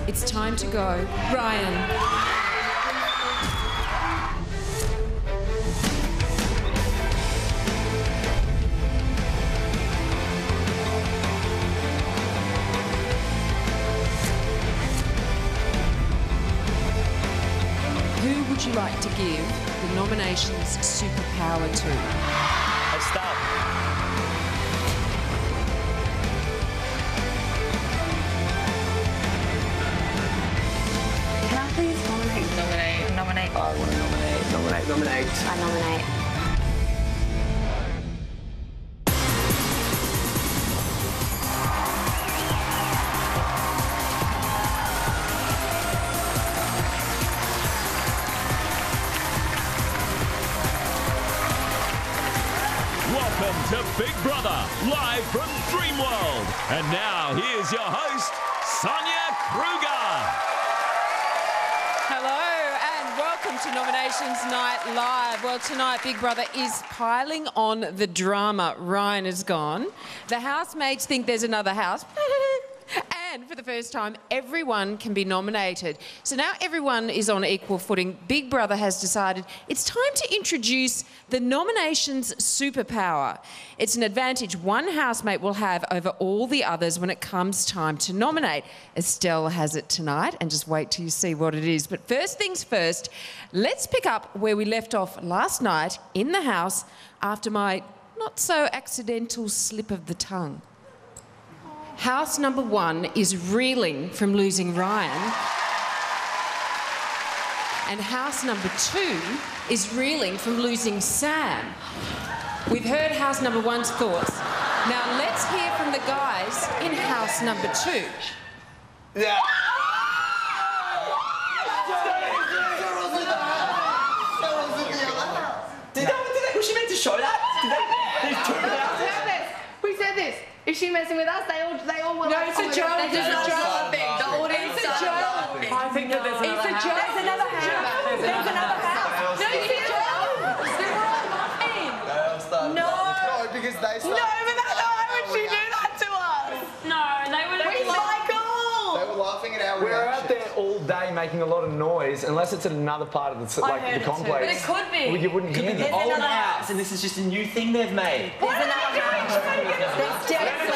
It's time to go. Ryan. Who would you like to give the nominations superpower to? Hey, stop. Can I please nominate? Nominate. I want to nominate. I nominate. Welcome to Big Brother, live from Dreamworld. And now, here's your host, Sonia Kruger. Hello and welcome to Nominations Night Live. Well, tonight Big Brother is piling on the drama. Ryan is gone. The housemates think there's another house. And for the first time, everyone can be nominated. So now everyone is on equal footing. Big Brother has decided it's time to introduce the nominations superpower. It's an advantage one housemate will have over all the others when it comes time to nominate. Estelle has it tonight, and just wait till you see what it is. But first things first, let's pick up where we left off last night in the house after my not so accidental slip of the tongue. House number 1 is reeling from losing Ryan. And house number 2 is reeling from losing Sam. We've heard house number 1's thoughts. Now let's hear from the guys in house number 2. Yeah. Was she meant to show that? There's two houses. We said this. Is she messing with us? They all were. No, like, it's a joke. It's a joke thing. The audience. It's a joke. I think that there's another house. There's another house. There's another house. No, it's a joke. They were all laughing. No. No, because they started. No, but why would she do that to us? No, they were Michael. They were laughing at our reaction. We're out there all day making a lot of noise, unless it's in another part of the the complex. But it could be. Oh, Well, you wouldn't hear There's them. another Old house, house. and this is just a new thing they've made. What are you doing? Trying to get us There's definitely.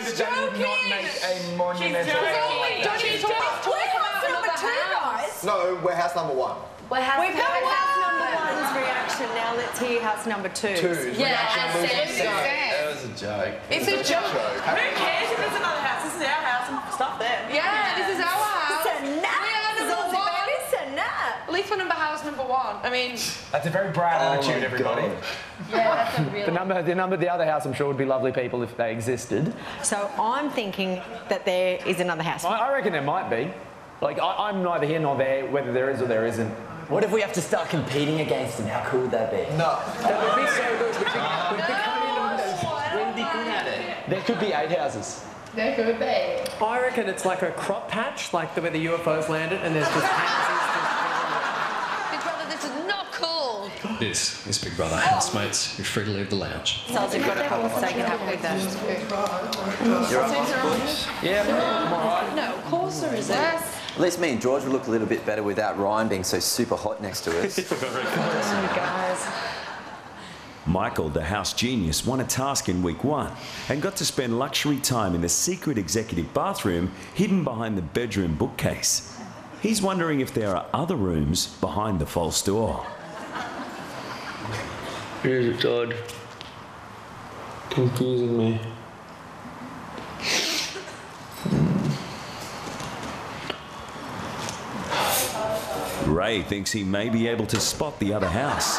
She's joking. A monumental. Don't you talk? We're house number 2, guys. No, we're house number 1. We've heard house number 1's reaction. Now let's hear house number 2's. That was a joke. It's a joke. Who cares if there's another house? This is our house and stuff there. Yeah, this is our house. It's a nap. We are number Aussie 1. baby, it's a nap. At least we're house number 1. I mean, That's a very proud attitude, everybody. Yeah, that's a real. The other house, I'm sure, would be lovely people if they existed. So I'm thinking that there is another house. I reckon there might be. Like, I'm neither here nor there, whether there is or there isn't. What if we have to start competing against them? How cool would that be? No. That would be so good. We'd be good at it. There could be 8 houses. there could be. I reckon it's like a crop patch, like where the UFOs landed, and there's just houses. Big Brother, this is not cool. This is Big Brother. Housemates, you're free to leave the lounge. So you've got to help us take it up with that. You're up, Yeah, I'm all right. No, of course there isn't. At least me and George would look a little bit better without Ryan being so super hot next to us. Guys. Michael, the house genius, won a task in week 1 and got to spend luxury time in the secret executive bathroom hidden behind the bedroom bookcase. He's wondering if there are other rooms behind the false door. Here's it, Todd. Confusing me. Ray thinks he may be able to spot the other house.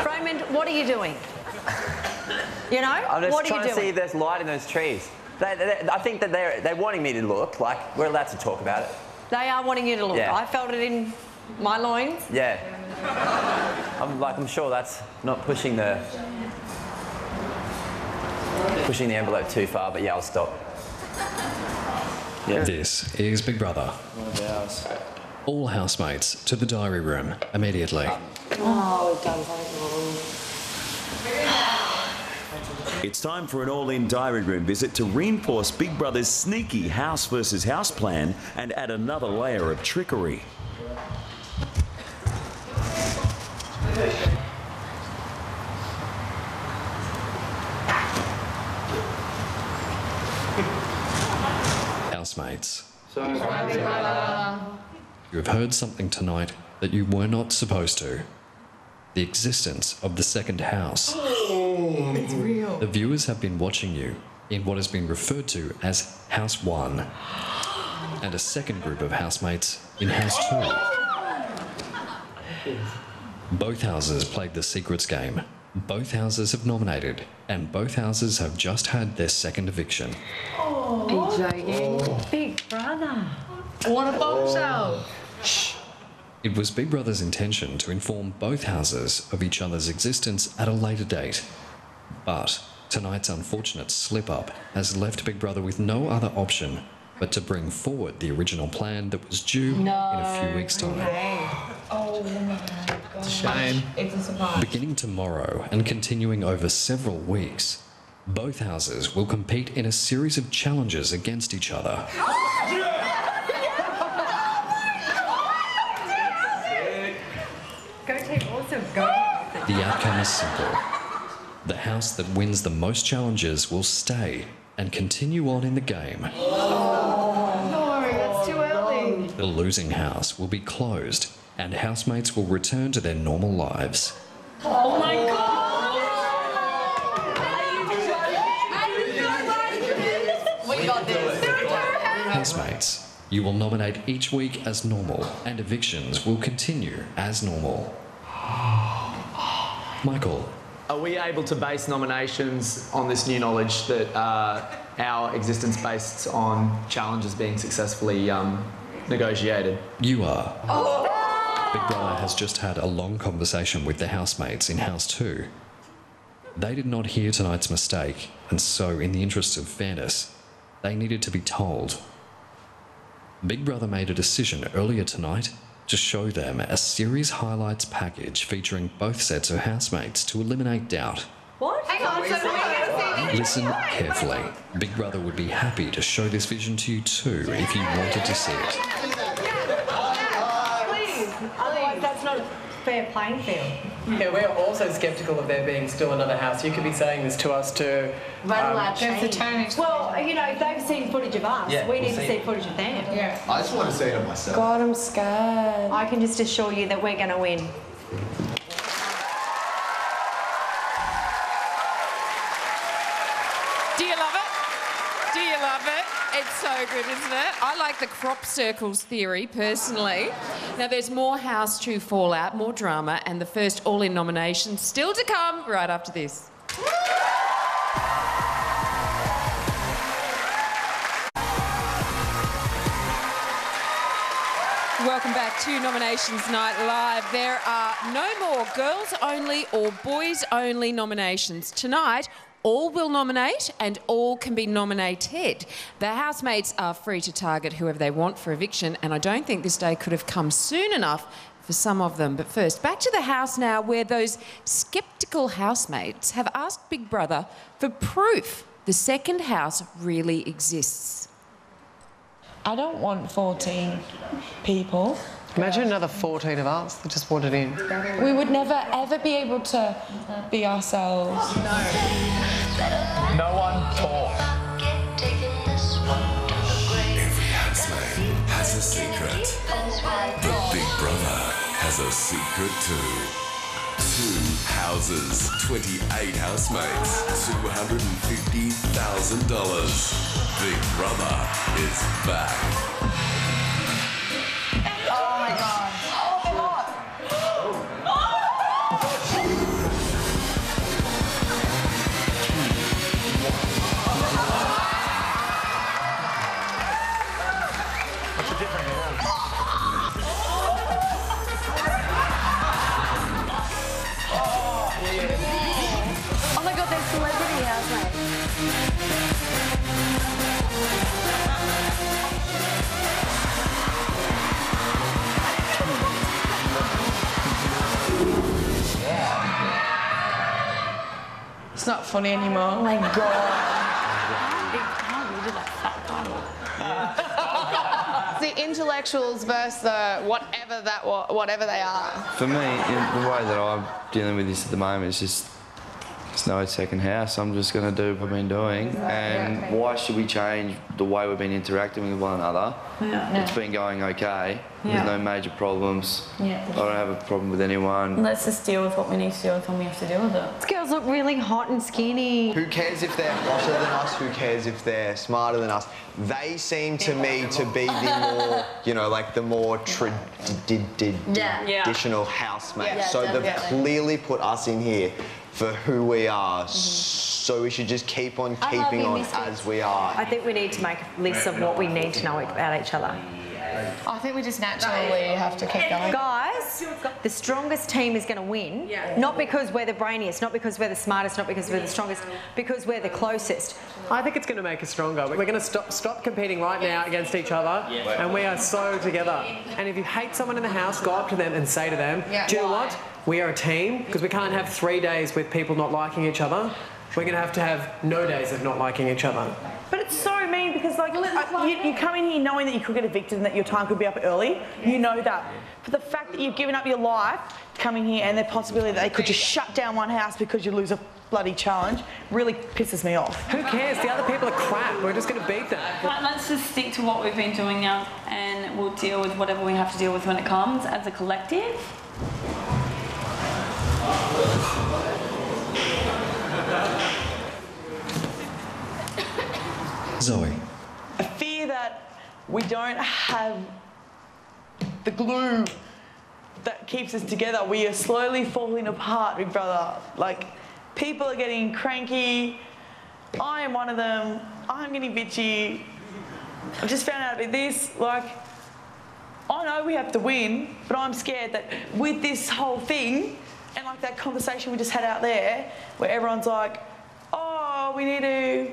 Raymond, what are you doing? You know? I'm just what are trying you to see doing? if there's light in those trees. I think that they're wanting me to look. Like, we're allowed to talk about it. They are wanting you to look. Yeah. I felt it in my loins. Yeah. I'm sure that's not pushing the envelope too far, but yeah, I'll stop. Yeah. This is Big Brother. All housemates to the diary room immediately. Oh, we've done something wrong. It's time for an all-in diary room visit to reinforce Big Brother's sneaky house versus house plan and add another layer of trickery. Housemates, you have heard something tonight that you were not supposed to. The existence of the second house. It's real. The viewers have been watching you in what has been referred to as House 1 and a second group of housemates in House 2. Both houses played the secrets game. Both houses have nominated and both houses have just had their second eviction. Big Brother. What a bombshell. It was Big Brother's intention to inform both houses of each other's existence at a later date. But tonight's unfortunate slip-up has left Big Brother with no other option but to bring forward the original plan that was due in a few weeks' time. Oh my God. It's a shame. It's a surprise. Beginning tomorrow and continuing over several weeks, both houses will compete in a series of challenges against each other. Go team, awesome. Go. The outcome is simple. The house that wins the most challenges will stay and continue on in the game. No, it's too early. The losing house will be closed and housemates will return to their normal lives. Oh my God. We got this. Housemates, you will nominate each week as normal and evictions will continue as normal. Michael. Are we able to base nominations on this new knowledge that our existence based on challenges being successfully negotiated? You are. Big Brother has just had a long conversation with the housemates in House 2. They did not hear tonight's mistake, and so in the interest of fairness, they needed to be told. Big Brother made a decision earlier tonight to show them a series highlights package featuring both sets of housemates to eliminate doubt. What? Hang on, so Listen carefully. Big Brother would be happy to show this vision to you too if you wanted to see it. Otherwise, that's not a fair playing field. Yeah, we're also sceptical of there being still another house. You could be saying this to us to... rattle our chains. Well, you know, they've seen footage of us. Yeah, we need we'll to see. see footage of them. Yeah. I just want to see it on myself. God, I'm scared. I can just assure you that we're going to win. Do you love it? Do you love it? It's so good, isn't it? I like the crop circles theory, personally. Now, there's more House 2 fallout, more drama, and the first all-in nomination still to come right after this. Welcome back to Nominations Night Live. There are no more girls-only or boys-only nominations. Tonight, all will nominate and all can be nominated. The housemates are free to target whoever they want for eviction, and I don't think this day could have come soon enough for some of them. But first, back to the house now, where those sceptical housemates have asked Big Brother for proof the second house really exists. I don't want 14 people. Imagine another 14 of us that just wanted in. We would never, ever be able to be ourselves. No one talk. Every housemate has a secret. But Big Brother has a secret too. 2 houses, 28 housemates, $250,000. Big Brother is back. Oh my God. What's the difference now? Oh my God, they're celebrity housemates. It's not funny anymore. Oh my God. How rude is that fat guy? The intellectuals versus the whatever they are. For me, the way that I'm dealing with this at the moment is just, it's no second house. I'm just going to do what I've been doing. And why should we change the way we've been interacting with one another? It's been going okay. There's no major problems. I don't have a problem with anyone. Let's just deal with what we need to deal with when we have to deal with it. These girls look really hot and skinny. Who cares if they're hotter than us? Who cares if they're smarter than us? They seem to me to be the more, you know, like the more traditional housemates. So they've clearly put us in here for who we are. So we should just keep on keeping on as we are. I think we need to make a list of what we need to know about each other. I think we just naturally have to keep going. Guys, the strongest team is going to win. Not because we're the brainiest, not because we're the smartest, not because we're the strongest, because we're the closest. I think it's going to make us stronger. We're going to stop competing right now against each other, and we are so together. And if you hate someone in the house, go up to them and say to them, do you know what? We are a team, because we can't have 3 days with people not liking each other. We're going to have no days of not liking each other. But it's so mean because, like, you come in here knowing that you could get evicted and that your time could be up early. You know that. But the fact that you've given up your life to come in here and the possibility that they could just shut down one house because you lose a bloody challenge really pisses me off. Who cares? The other people are crap. We're just going to beat them. Right, let's just stick to what we've been doing now and we'll deal with whatever we have to deal with when it comes as a collective. Zoe. I fear that we don't have the glue that keeps us together. We are slowly falling apart, big brother. Like, people are getting cranky. I am one of them. I'm getting bitchy. I just found out about this. Like, I know we have to win, but I'm scared that with this whole thing, and like that conversation we just had out there, where everyone's like, oh, we need to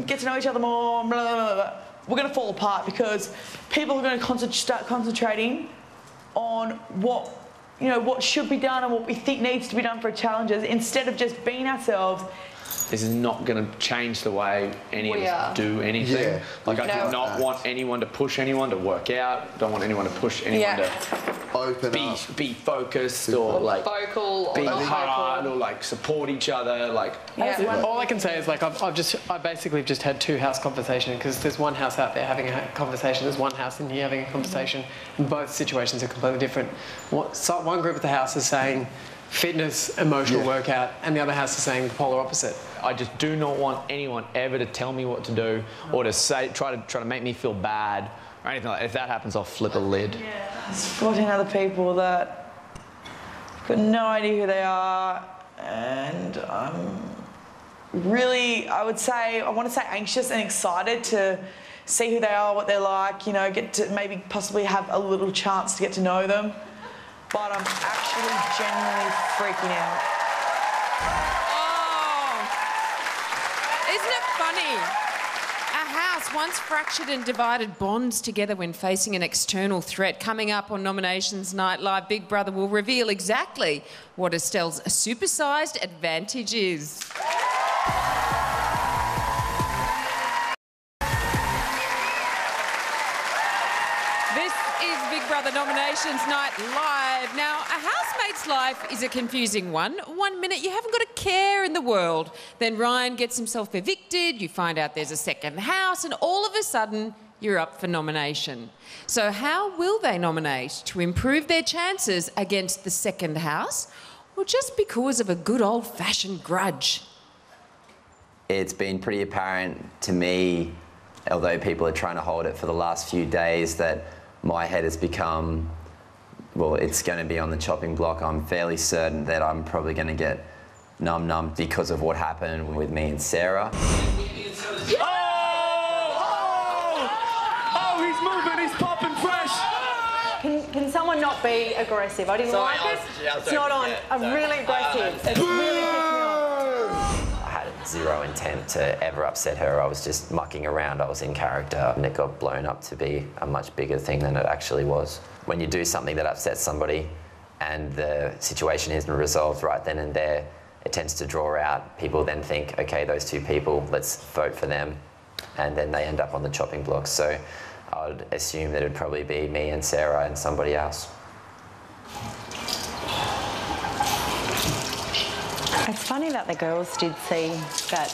get to know each other more, blah, blah, blah, blah. We're going to fall apart because people are going to start concentrating on what should be done and what we think needs to be done for challenges instead of just being ourselves. This is not going to change the way any of us do anything. Like, I do not want anyone to push anyone to work out. Don't want anyone to push anyone to be focused or like vocal be or hard or like support each other. Like, all I can say is like I basically just had 2 house conversations because there's one house out there having a conversation, there's one house in here having a conversation, and both situations are completely different. One group of the house is saying fitness, emotional workout, and the other house is saying the polar opposite. I just do not want anyone ever to tell me what to do or to try to make me feel bad or anything like that. If that happens, I'll flip a lid. There's 14 other people that I've got no idea who they are, and I'm really, I want to say anxious and excited to see who they are, what they're like, you know, get to maybe possibly have a little chance to get to know them. But I'm actually genuinely freaking out. Oh, isn't it funny? A house once fractured and divided bonds together when facing an external threat. Coming up on Nominations Night Live, Big Brother will reveal exactly what Estelle's supersized advantage is. Brother Nominations Night Live. Now, a housemate's life is a confusing one. 1 minute you haven't got a care in the world. Then Ryan gets himself evicted, you find out there's a second house, and all of a sudden you're up for nomination. So how will they nominate to improve their chances against the second house, or just because of a good old-fashioned grudge? It's been pretty apparent to me, although people are trying to hold it for the last few days, that my head has become, well, it's going to be on the chopping block. I'm fairly certain that I'm probably going to get num-num because of what happened with me and Sarah. Oh, he's moving, he's popping fresh. Can someone not be aggressive? I didn't like it. It's not on. I'm really aggressive. It's really pissed me off. I had zero intent to ever upset her. I was just mucking around. I was in character, and it got blown up to be a much bigger thing than it actually was. When you do something that upsets somebody and the situation isn't resolved right then and there, it tends to draw out. People then think, okay, those two people, let's vote for them, and then they end up on the chopping block. So I would assume that it would probably be me and Sarah and somebody else. It's funny that the girls did see that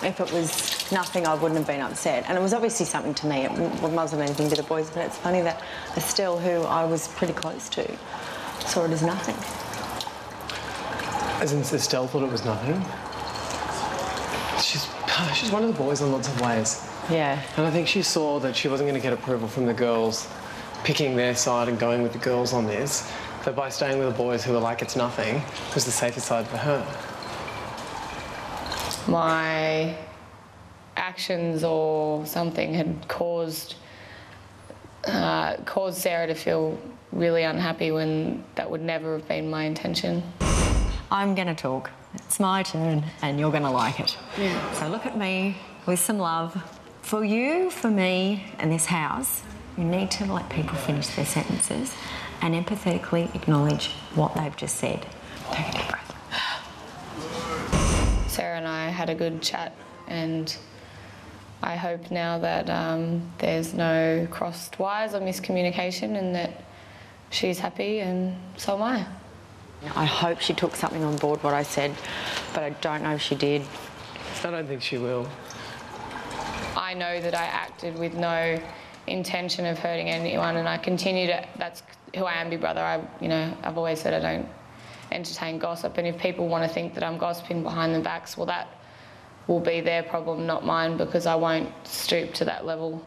if it was nothing, I wouldn't have been upset. And it was obviously something to me. It wasn't anything to the boys, but it's funny that Estelle, who I was pretty close to, saw it as nothing. As in Estelle thought it was nothing? She's one of the boys in lots of ways. Yeah. And I think she saw that she wasn't going to get approval from the girls picking their side and going with the girls on this, that by staying with the boys who were like it's nothing was the safer side for her. My actions or something had caused Sarah to feel really unhappy when that would never have been my intention. I'm going to talk. It's my turn and you're going to like it. Yeah. So look at me with some love. For you, for me and this house, you need to let people finish their sentences and empathetically acknowledge what they've just said. Take a deep breath. Sarah and I had a good chat, and I hope now that there's no crossed wires or miscommunication and that she's happy and so am I. I hope she took something on board what I said, but I don't know if she did. I don't think she will. I know that I acted with no intention of hurting anyone, and I continue to. That's who I am, Big Brother. I've always said I don't entertain gossip, and if people want to think that I'm gossiping behind their backs, well, that will be their problem, not mine, because I won't stoop to that level.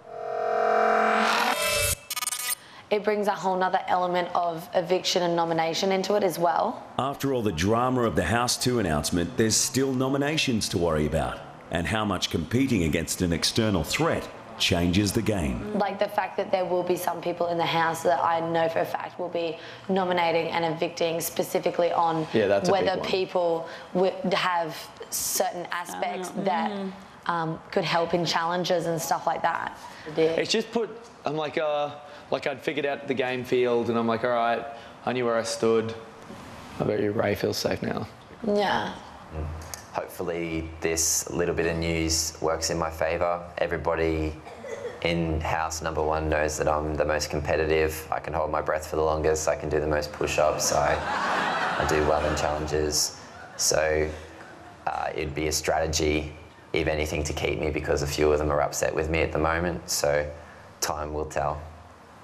It brings a whole nother element of eviction and nomination into it as well. After all the drama of the House 2 announcement, there's still nominations to worry about, and how much competing against an external threat changes the game. Like the fact that there will be some people in the House that I know for a fact will be nominating and evicting specifically on whether people would have certain aspects that could help in challenges and stuff like that. It's just I'm like I'd figured out the game field and I'm like, all right, I knew where I stood. I bet you Ray feels safe now. Yeah. Hopefully this little bit of news works in my favour. Everybody in house number 1 knows that I'm the most competitive. I can hold my breath for the longest. I can do the most push-ups. I do well in challenges. So it'd be a strategy, if anything, to keep me, because a few of them are upset with me at the moment. So time will tell.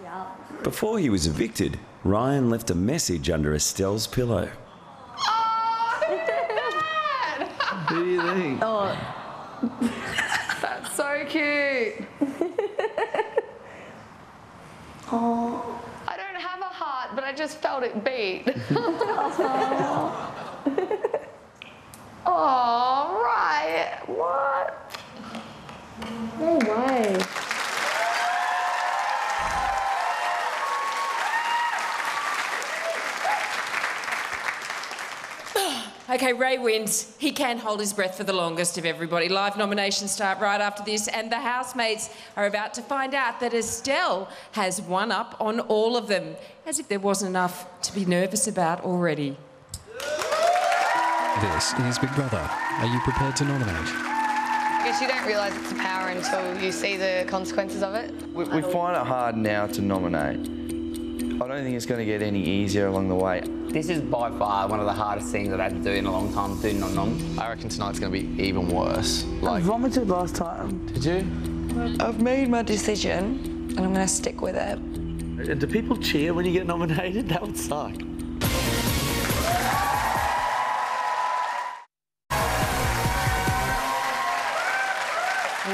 Yeah. Before he was evicted, Ryan left a message under Estelle's pillow. Who do you think? Oh, that's so cute. Oh, I don't have a heart, but I just felt it beat. Oh, right. What? No way. Okay, Ray wins. He can hold his breath for the longest of everybody. Live nominations start right after this, and the housemates are about to find out that Estelle has one up on all of them, as if there wasn't enough to be nervous about already. This is Big Brother. Are you prepared to nominate? I guess you don't realise it's a power until you see the consequences of it. We find it hard now to nominate. I don't think it's going to get any easier along the way. This is by far one of the hardest things I've had to do in a long time, do non-nom. I reckon tonight's going to be even worse. I vomited last time. Did you? I've made my decision and I'm going to stick with it. Do people cheer when you get nominated? That would suck.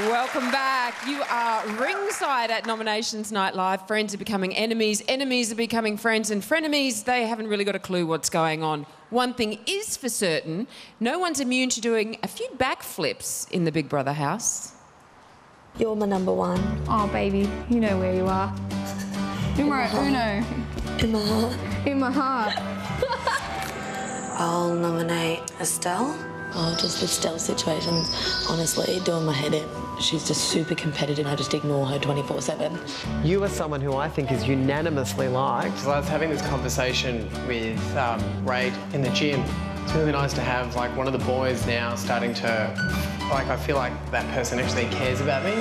Welcome back. You are ringside at Nominations Night Live. Friends are becoming enemies, enemies are becoming friends, and frenemies, they haven't really got a clue what's going on. One thing is for certain, no one's immune to doing a few backflips in the Big Brother house. You're my number 1. Oh, baby, you know where you are. Numero uno. In my heart. In my heart. I'll nominate Estelle. Oh, just Estelle's situation, honestly, doing my head in. She's just super competitive. I just ignore her 24/7. You are someone who I think is unanimously liked. So I was having this conversation with Ray in the gym, It's really nice to have like one of the boys now starting to, like, I feel like that person actually cares about me.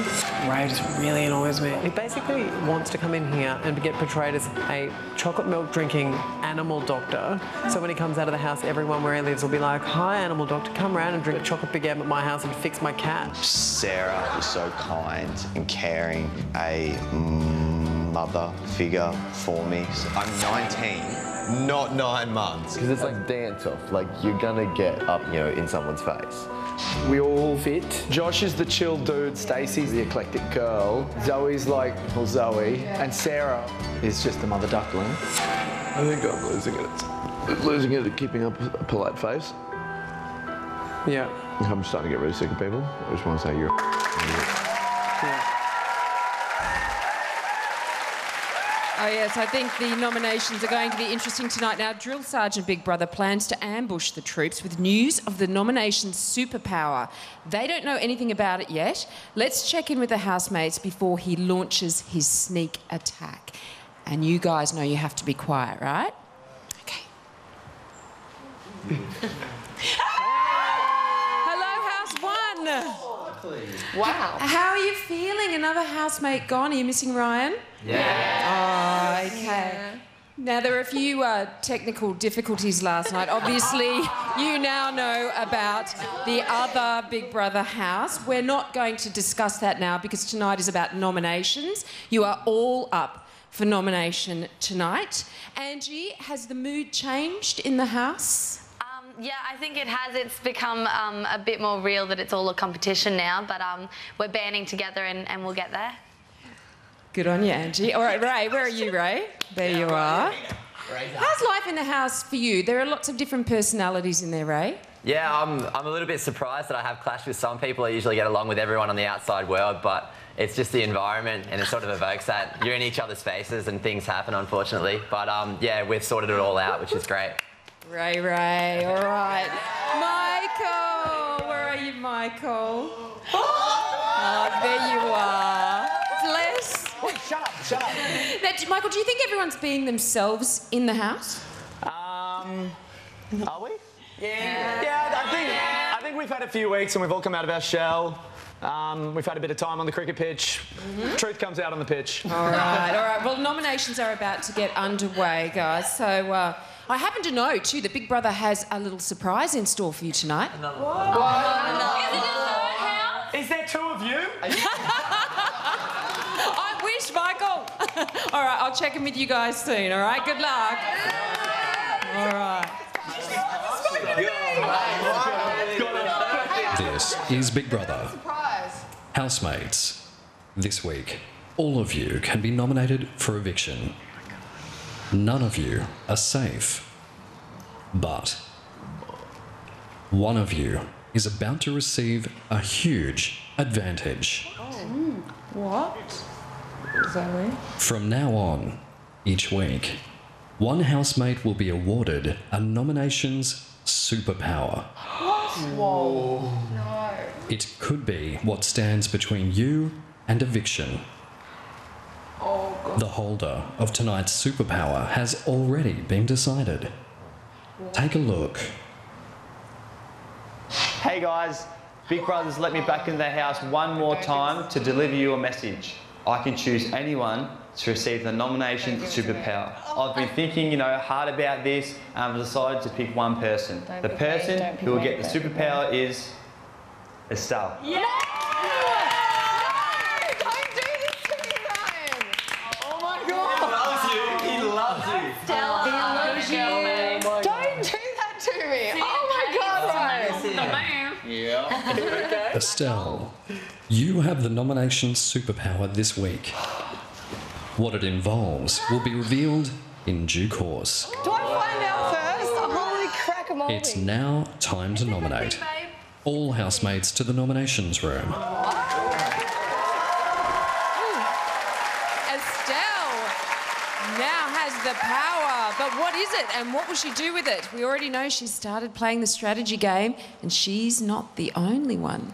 Ray just really annoys me. He basically wants to come in here and get portrayed as a chocolate milk drinking animal doctor. So when he comes out of the house, everyone where he lives will be like, "Hi, animal doctor, come around and drink a chocolate Big M at my house and fix my cat." Sarah is so kind and caring, a mother figure for me. So I'm 19, not 9 months. Because it's like dance-off, like you're gonna get up, you know, in someone's face. We all fit. Josh is the chill dude, Stacey's the eclectic girl, Zoe's like, well, Zoe, and Sarah is just the mother duckling. I think I'm losing it. Losing it at keeping up a polite face. Yeah. I'm starting to get really sick of people. I just want to say you're yeah. Oh yes, I think the nominations are going to be interesting tonight. Now, Drill Sergeant Big Brother plans to ambush the troops with news of the nomination's superpower. They don't know anything about it yet. Let's check in with the housemates before he launches his sneak attack. And you guys know you have to be quiet, right? Okay. Hello, House 1. Wow. How are you feeling? Another housemate gone. Are you missing Ryan? Yeah. Oh, okay. Now, there were a few technical difficulties last night. Obviously, you now know about the other Big Brother house. We're not going to discuss that now because tonight is about nominations. You are all up for nomination tonight. Angie, has the mood changed in the house? Yeah, I think it has. It's become a bit more real that it's all a competition now, but we're banding together and we'll get there. Good on you, Angie. All right, Ray, where are you, Ray? There you are. How's life in the house for you? There are lots of different personalities in there, Ray. Yeah, I'm a little bit surprised that I have clashed with some people. I usually get along with everyone on the outside world, but it's just the environment and it sort of evokes that. You're in each other's faces and things happen, unfortunately. But yeah, we've sorted it all out, which is great. Ray, all right. Michael, where are you, Michael? Oh, there you are. Bless. Wait, shut up. Now, Michael, do you think everyone's being themselves in the house? Are we? Yeah, I think we've had a few weeks and we've all come out of our shell. We've had a bit of time on the cricket pitch. Truth comes out on the pitch. All right. Well, nominations are about to get underway, guys. So I happen to know, too, that Big Brother has a little surprise in store for you tonight. Is there two of you? I wish, Michael. All right, I'll check in with you guys soon, all right? Good luck. All right. This is Big Brother. Housemates, this week, all of you can be nominated for eviction. None of you are safe. But one of you is about to receive a huge advantage. What? Zoe? From now on, each week, one housemate will be awarded a nominations superpower. Whoa. No. It could be what stands between you and eviction. Oh, God. The holder of tonight's superpower has already been decided. Take a look. Hey guys, Big Brother's let me back into the house one more time to deliver you a message. I can choose anyone to receive the nomination superpower. I've been thinking, hard about this and I've decided to pick one person. The person who will get the superpower is Estelle. Yeah! Don't do this to me, Ryan! Oh my God! He loves you. Stella, he loves you. Don't do that to me. Oh my God, Ryan! Yeah. Estelle, you have the nomination superpower this week. What it involves will be revealed in due course. Do I find out first? Holy crack-a-moly. It's now time to nominate. All housemates to the nominations room. Estelle now has the power, but what is it and what will she do with it? We already know she started playing the strategy game and she's not the only one.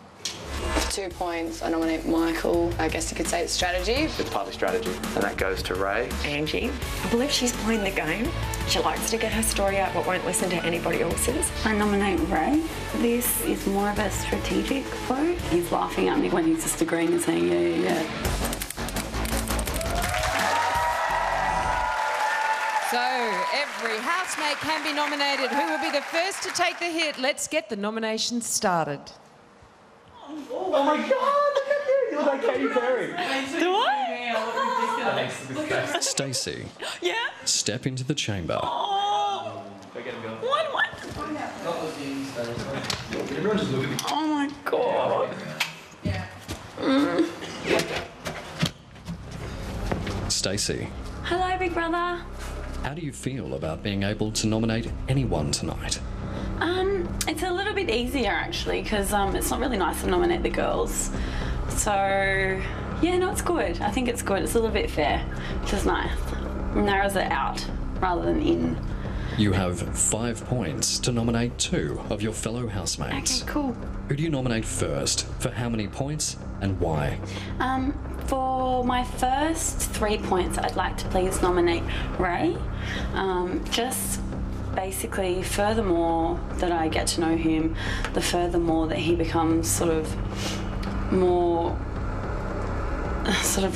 2 points, I nominate Michael. I guess you could say it's strategy. It's partly strategy. And that goes to Ray. Angie. I believe she's playing the game. She likes to get her story out but won't listen to anybody else's. I nominate Ray. This is more of a strategic vote. He's laughing at me when he's just agreeing and saying, yeah. So every housemate can be nominated. Who will be the first to take the hit? Let's get the nominations started. Oh my God, look at you. You look like Katy Perry. Do I? Stacey. Yeah? Step into the chamber. Oh. What? Oh my God. Stacey, Hello, big brother. how do you feel about being able to nominate anyone tonight? It's a little bit easier actually because it's not really nice to nominate the girls. So, yeah, no, it's good. I think it's good. It's a little bit fair, which is nice. Narrows it out rather than in. You have 5 points to nominate 2 of your fellow housemates. Okay, cool. Who do you nominate first? For how many points and why? For my first 3 points, I'd like to please nominate Ray. Just basically, furthermore that I get to know him, the furthermore that he becomes sort of more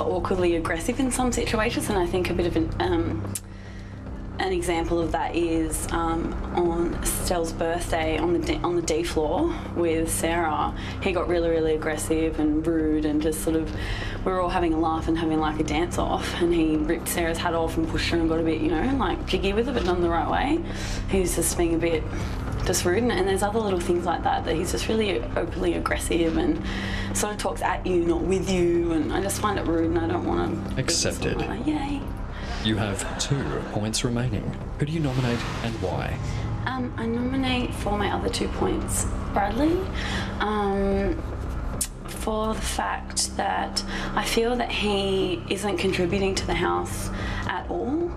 awkwardly aggressive in some situations, and I think a bit of an example of that is on Stell's birthday on the D floor with Sarah. He got really aggressive and rude and just sort of, we were all having a laugh and having like a dance off, and he ripped Sarah's hat off and pushed her and got a bit, you know, like jiggy with it, but not in the right way. He was just being a bit just rude, and there's other little things like that he's just really openly aggressive and sort of talks at you, not with you, and I just find it rude and I don't want to. Accepted. Like that. Yay. You have 2 points remaining. Who do you nominate and why? I nominate for my other 2 points Bradley, for the fact that I feel that he isn't contributing to the house at all.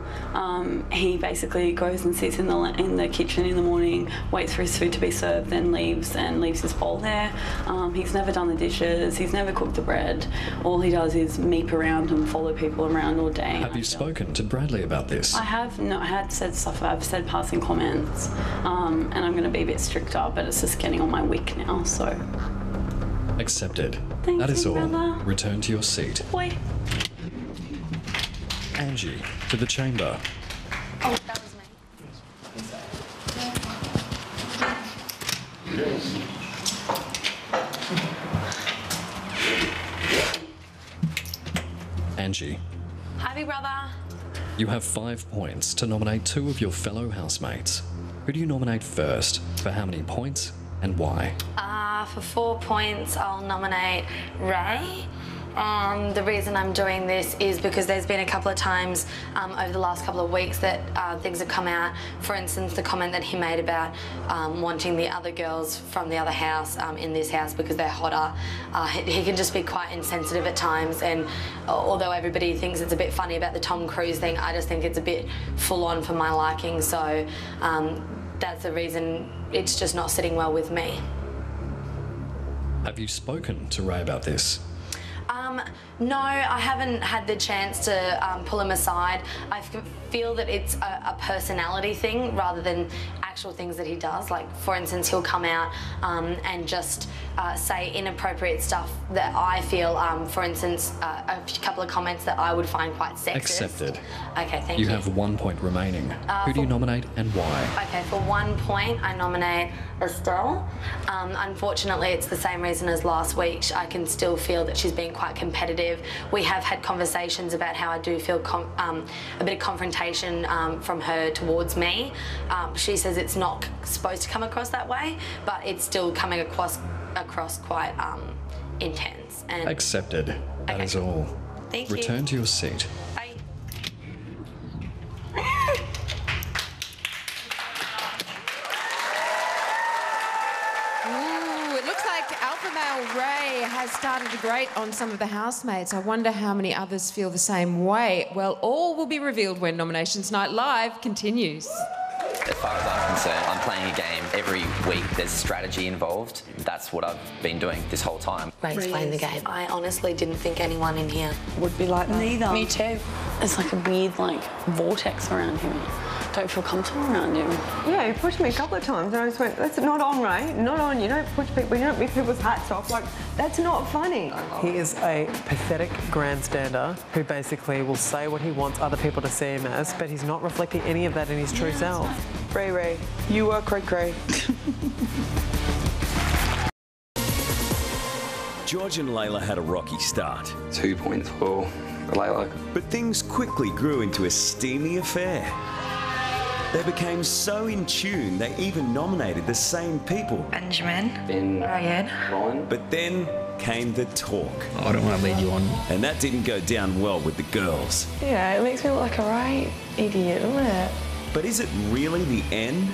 He basically goes and sits in the kitchen in the morning, waits for his food to be served, then leaves his bowl there. He's never done the dishes, he's never cooked the bread. All he does is meep around and follow people around all day. Have you spoken to Bradley about this? I have. No, I had said stuff. I've said passing comments, and I'm going to be a bit stricter, but it's just getting on my wick now, so. Accepted. Thank that is you, all. brother. Return to your seat. Boy. Angie, to the chamber. Oh, that was me. Angie, Hi, big brother. you have 5 points to nominate 2 of your fellow housemates. Who do you nominate first? For how many points and why? For 4 points, I'll nominate Ray. The reason I'm doing this is because there's been a couple of times over the last couple of weeks that things have come out. For instance, the comment that he made about wanting the other girls from the other house in this house because they're hotter. He can just be quite insensitive at times, and although everybody thinks it's a bit funny about the Tom Cruise thing, I just think it's a bit full on for my liking, so that's the reason it's just not sitting well with me. Have you spoken to Ray about this? No, I haven't had the chance to pull him aside. I feel that it's a personality thing rather than actual things that he does. Like, for instance, he'll come out and just say inappropriate stuff that I feel, for instance, a couple of comments that I would find quite sexist. Accepted. Okay, thank you. You have 1 point remaining. Who do you nominate and why? Okay, for 1 point, I nominate Estelle. Unfortunately, it's the same reason as last week. I can still feel that she's being quite competitive. We have had conversations about how I do feel a bit of confrontation from her towards me. She says it's not supposed to come across that way, but it's still coming across quite intense. And Accepted. That is all. Thank you. Return to your seat. Bye. It looks like alpha male Ray has started to grate on some of the housemates. I wonder how many others feel the same way. Well, all will be revealed when Nominations Night Live continues. far as I'm concerned, I'm playing a game every week. There's strategy involved. That's what I've been doing this whole time. Ray's playing the game. I honestly didn't think anyone in here would be like that. Neither. Me too. It's like a weird, like, vortex around him. Don't feel comfortable around him. Yeah, he pushed me a couple of times and I just went, that's not on, Ray. Not on. You don't push people, you don't rip people's hats off. Like, that's not funny. He is a pathetic grandstander who basically will say what he wants other people to see him as, but he's not reflecting any of that in his true self. Ray, you were cray-cray. George and Layla had a rocky start. 2 points for Layla. But things quickly grew into a steamy affair. They became so in tune, they even nominated the same people. Benjamin. Ben. Ryan. But then came the talk. I don't want to lead you on. And that didn't go down well with the girls. Yeah, it makes me look like a right idiot, doesn't it? But is it really the end?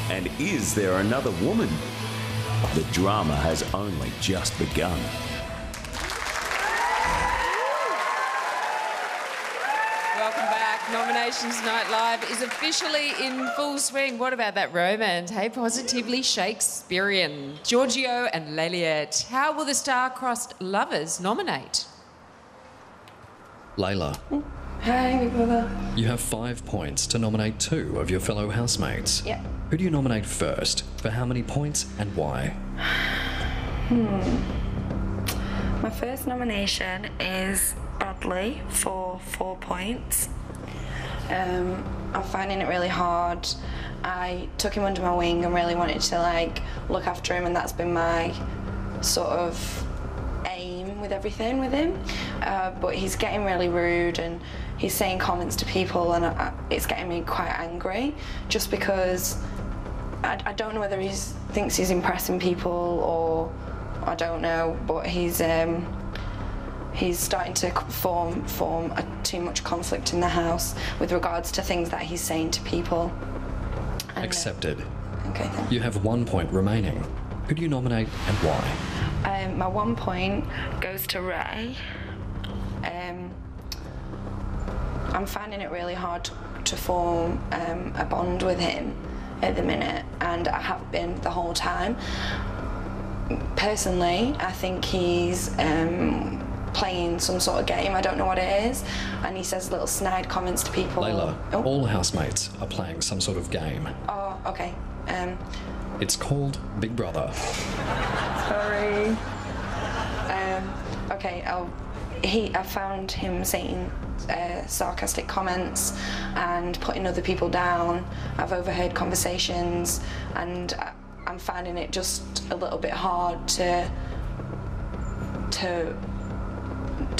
And is there another woman? The drama has only just begun. Welcome back. Nominations Night Live is officially in full swing. What about that romance? Hey, positively Shakespearean. Giorgio and Laliette. How will the star-crossed lovers nominate? Layla. Hey, big brother. You have 5 points to nominate 2 of your fellow housemates. Yeah. Who do you nominate first? For how many points and why? My first nomination is Bradley for 4 points. I'm finding it really hard. I took him under my wing and really wanted to like look after him, and that's been my sort of aim with everything with him. But he's getting really rude and he's saying comments to people, and it's getting me quite angry just because I don't know whether he thinks he's impressing people or I don't know, but he's starting to form too much conflict in the house with regards to things that he's saying to people. Accepted. Okay, then. You have 1 point remaining. Who do you nominate and why? My 1 point goes to Ray. I'm finding it really hard to form a bond with him at the minute, and I have been the whole time. Personally, I think he's playing some sort of game. I don't know what it is, and he says little snide comments to people. Layla, all housemates are playing some sort of game. Oh, okay. It's called Big Brother. Sorry. Okay, I found him saying sarcastic comments and putting other people down. I've overheard conversations, and I'm finding it just a little bit hard to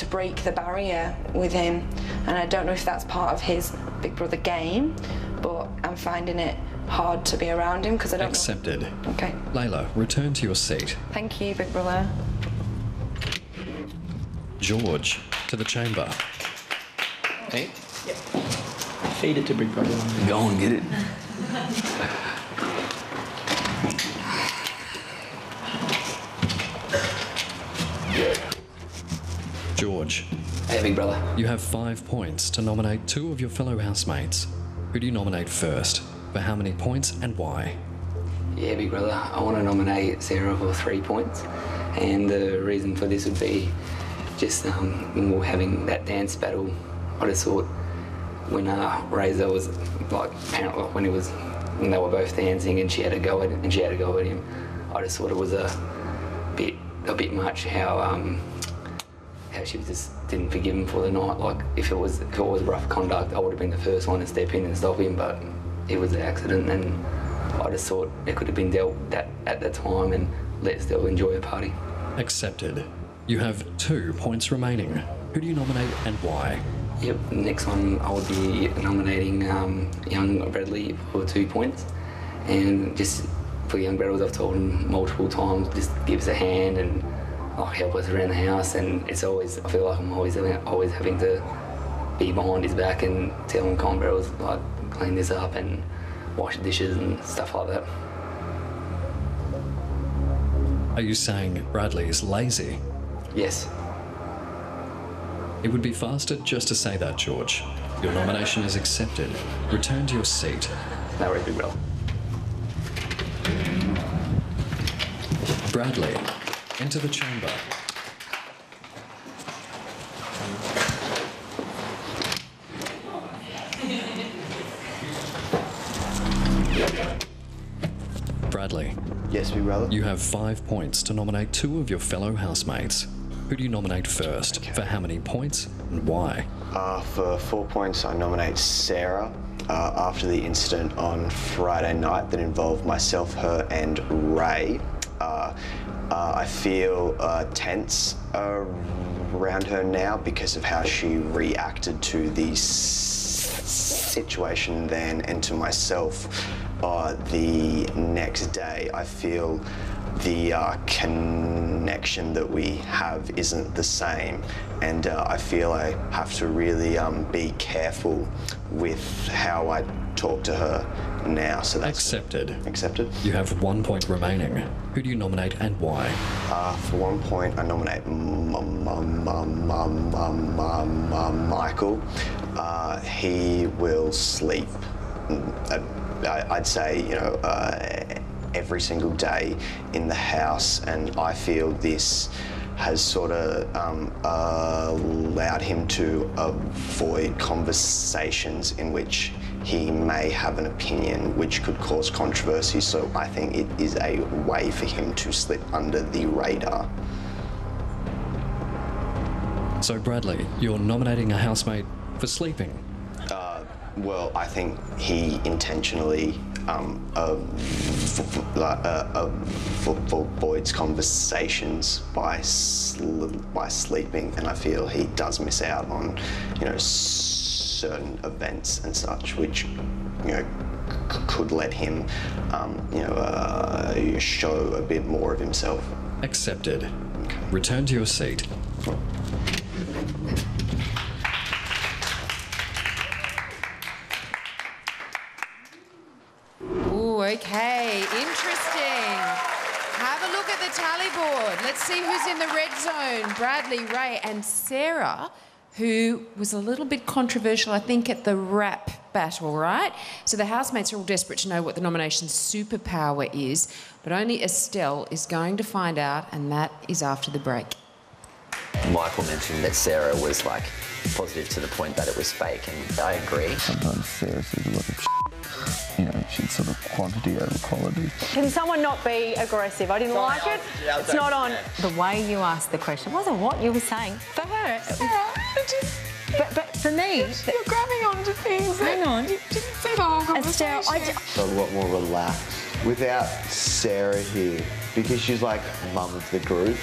break the barrier with him, and I don't know if that's part of his Big Brother game, but I'm finding it hard to be around him because I don't Accepted. Okay. Layla, return to your seat. Thank you, Big Brother. George, to the chamber. Hey? Yep. Feed it to Big Brother. Go and get it. George. Hey, Big Brother. You have 5 points to nominate 2 of your fellow housemates. Who do you nominate first? For how many points and why? Yeah, Big Brother. I want to nominate Sarah for 3 points. And the reason for this would be just when we were having that dance battle, I just thought when Razor was like, apparently when they were both dancing and she had to go at him, I just thought it was a bit much how she just didn't forgive him for the night. Like if it was rough conduct, I would have been the first one to step in and stop him, but it was an accident, and I just thought it could have been dealt at the time and let Stella enjoy her party. Accepted. You have 2 points remaining. Who do you nominate and why? Yep, the next one I would be nominating young Bradley for 2 points. And just for young Bradley, I've told him multiple times, just give us a hand and help us around the house. And it's always, I feel like I'm always having to be behind his back and tell him, come on, Bradley, like clean this up and wash the dishes and stuff like that. Are you saying Bradley is lazy? Yes. It would be faster just to say that, George. Your nomination is accepted. Return to your seat. No worries, big brother. Bradley, enter the chamber. Bradley. Yes, big brother. You have 5 points to nominate 2 of your fellow housemates. Who do you nominate first? Okay. For how many points and why? For 4 points, I nominate Sarah. After the incident on Friday night that involved myself, her and Ray, I feel tense around her now because of how she reacted to the situation then, and to myself the next day. I feel the connection that we have isn't the same, and I feel I have to really be careful with how I talk to her now. So that's accepted. Accepted. You have 1 point remaining. Who do you nominate and why? For 1 point, I nominate Michael. He will sleep. I'd say, you know, every single day in the house, and I feel this has sort of allowed him to avoid conversations in which he may have an opinion which could cause controversy, so I think it is a way for him to slip under the radar. So Bradley, you're nominating a housemate for sleeping? Well, I think he intentionally avoids conversations by sleeping, and I feel he does miss out on, you know, certain events and such, which, you know, could let him, you know, show a bit more of himself. Accepted. Okay. Return to your seat. Okay, interesting. Have a look at the tally board. Let's see who's in the red zone. Bradley, Ray and Sarah, who was a little bit controversial, I think, at the rap battle, right? So the housemates are all desperate to know what the nomination superpower is, but only Estelle is going to find out, and that is after the break. Michael mentioned that Sarah was, like, positive to the point that it was fake, and I agree. Sometimes Sarah says a lot of shit. You know, she's sort of quantity over quality. Can someone not be aggressive? I didn't like it. It's not on. The way you asked the question wasn't what you were saying. For her, but for me, you're grabbing onto things. Hang on. You didn't say the whole conversation. So a lot more relaxed without Sarah here, because she's like mum of the group.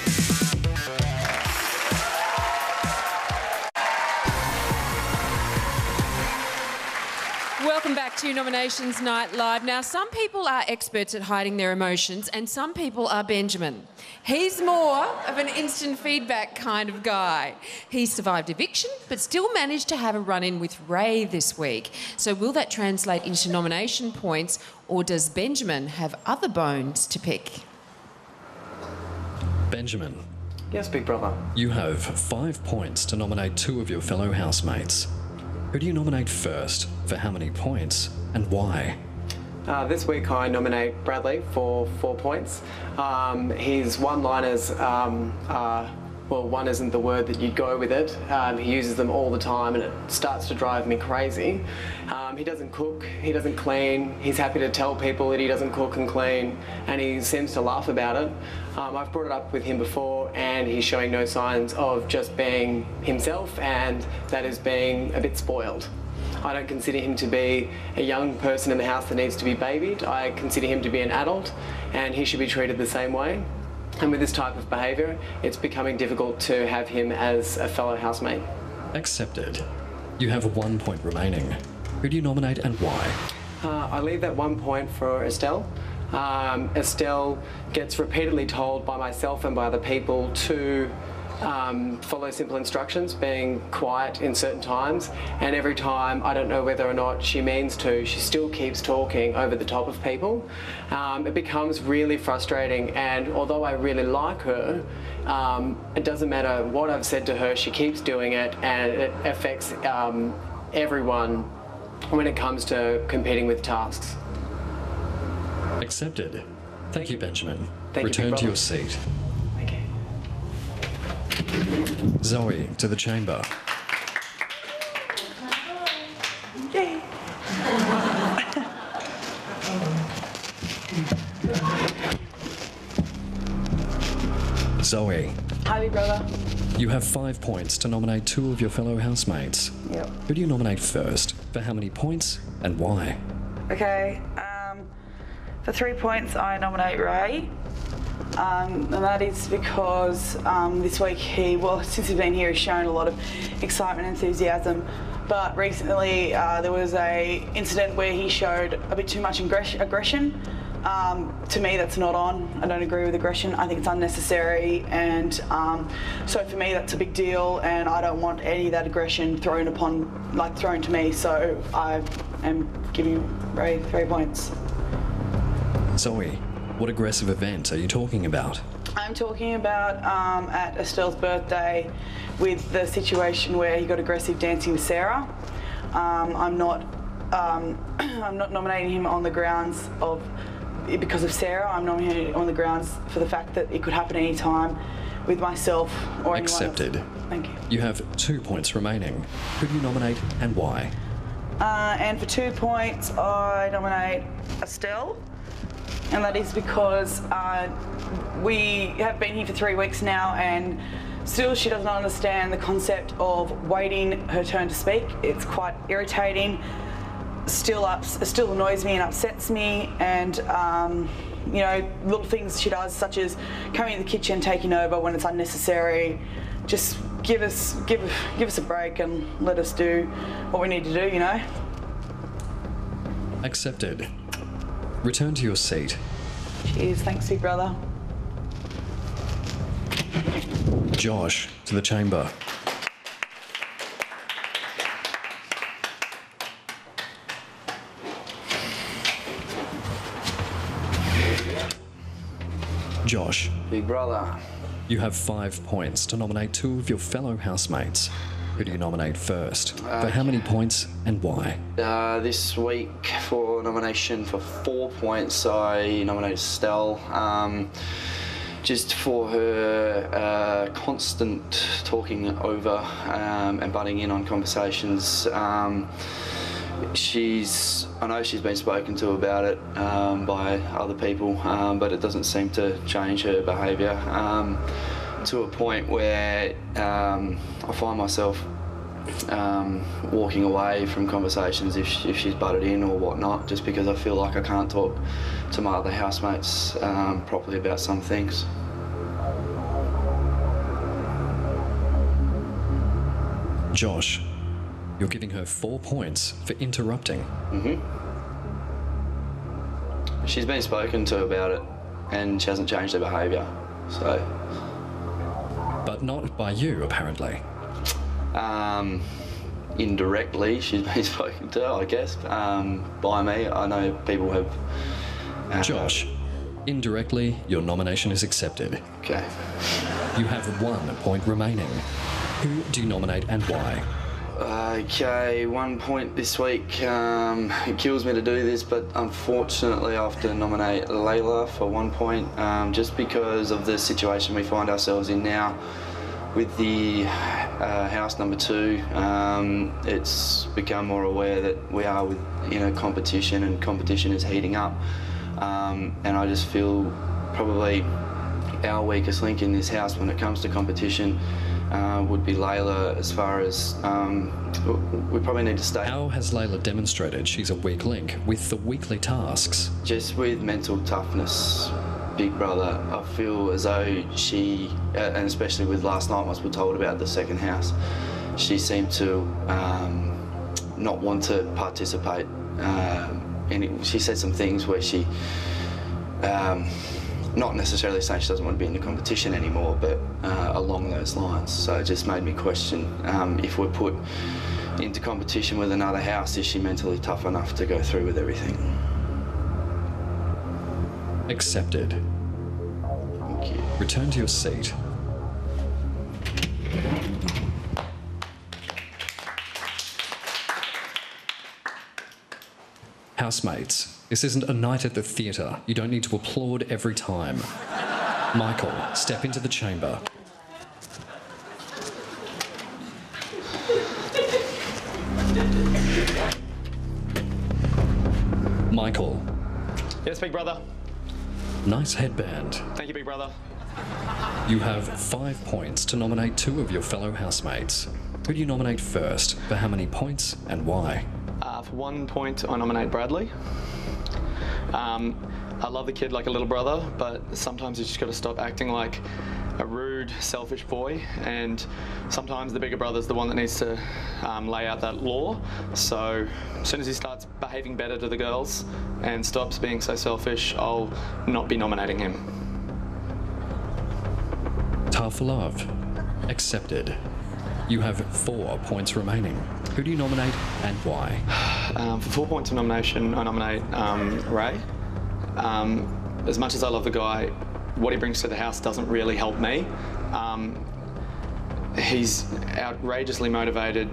Welcome back to Nominations Night Live. Now, some people are experts at hiding their emotions, and some people are Benjamin. He's more of an instant feedback kind of guy. He survived eviction, but still managed to have a run-in with Ray this week. So will that translate into nomination points, or does Benjamin have other bones to pick? Benjamin. Yes, big brother. You have 5 points to nominate 2 of your fellow housemates. Who do you nominate first, for how many points, and why? This week I nominate Bradley for 4 points. His one-liners, well, one isn't the word that you'd go with it. He uses them all the time and it starts to drive me crazy. He doesn't cook, he doesn't clean, he's happy to tell people that he doesn't cook and clean, and he seems to laugh about it. I've brought it up with him before and he's showing no signs of just being himself, and that is being a bit spoiled. I don't consider him to be a young person in the house that needs to be babied. I consider him to be an adult, and he should be treated the same way. And with this type of behaviour, it's becoming difficult to have him as a fellow housemate. Accepted. You have 1 point remaining. Who do you nominate and why? I leave that 1 point for Estelle. Estelle gets repeatedly told by myself and by other people to follow simple instructions, being quiet in certain times, and every time, I don't know whether or not she means to, she still keeps talking over the top of people. It becomes really frustrating, and although I really like her, it doesn't matter what I've said to her, she keeps doing it, and it affects everyone when it comes to competing with tasks. Accepted. Thank you, Benjamin. Thank you, Return big to your brother. seat. Thank you. Zoe, to the chamber. Yay. Zoe, Hi, big brother. you have 5 points to nominate 2 of your fellow housemates. Yep. Who do you nominate first? For how many points and why? Okay, for 3 points, I nominate Ray. And that is because this week since he's been here, he's shown a lot of excitement and enthusiasm. But recently, there was a incident where he showed a bit too much aggression. To me, that's not on. I don't agree with aggression. I think it's unnecessary, and so for me, that's a big deal. And I don't want any of that aggression thrown to me. So I am giving Ray 3 points. Zoe, what aggressive event are you talking about? I'm talking about at Estelle's birthday, with the situation where he got aggressive dancing with Sarah. I'm not nominating him on the grounds of because of Sarah. I'm nominating him on the grounds for the fact that it could happen any time with myself or anyone else. Accepted. Thank you. You have 2 points remaining. Who do you nominate and why? And for 2 points, I nominate Estelle. And that is because we have been here for 3 weeks now, and still she does not understand the concept of waiting her turn to speak. It's quite irritating. Still annoys me and upsets me, and you know, little things she does, such as coming in the kitchen, taking over when it's unnecessary. Just give us a break and let us do what we need to do, you know. Accepted. Return to your seat. Cheers, thanks, big brother. Josh, to the chamber. Josh. Big brother. You have 5 points to nominate 2 of your fellow housemates. Who do you nominate first? For how many points and why? This week, for nomination for 4 points, I nominate Estelle. Just for her constant talking over and butting in on conversations. I know she's been spoken to about it by other people, but it doesn't seem to change her behaviour to a point where I find myself walking away from conversations if she's butted in or whatnot, just because I feel like I can't talk to my other housemates properly about some things. Josh, you're giving her 4 points for interrupting. She's been spoken to about it, and she hasn't changed her behaviour, so... But not by you, apparently. Indirectly, she's been spoken to, I guess, by me. I know people have... Josh, indirectly, your nomination is accepted. Okay. You have 1 point remaining. Who do you nominate and why? Okay, 1 point this week. It kills me to do this, but unfortunately I have to nominate Layla for 1 point, just because of the situation we find ourselves in now with the house number 2. It's become more aware that we are in a competition, and competition is heating up, and I just feel probably our weakest link in this house when it comes to competition would be Layla, as far as we probably need to stay. How has Layla demonstrated she's a weak link with the weekly tasks? Just with mental toughness, big brother. I feel as though she, and especially with last night once we're told about the second house, she seemed to not want to participate. And she said some things where she, not necessarily saying she doesn't want to be in the competition anymore, but along those lines. So it just made me question if we're put into competition with another house, is she mentally tough enough to go through with everything? Accepted. Thank you. Return to your seat. housemates, this isn't a night at the theatre. You don't need to applaud every time. Michael, step into the chamber. Michael. Yes, big brother. Nice headband. Thank you, big brother. You have 5 points to nominate 2 of your fellow housemates. Who do you nominate first? For how many points and why? For 1 point, I nominate Bradley. I love the kid like a little brother, but sometimes you just got to stop acting like a rude, selfish boy, and sometimes the bigger brother's the one that needs to lay out that law. So as soon as he starts behaving better to the girls and stops being so selfish, I'll not be nominating him. Tough love. Accepted. You have 4 points remaining. Who do you nominate and why? For 4 points of nomination, I nominate Ray. As much as I love the guy, what he brings to the house doesn't really help me. He's outrageously motivated,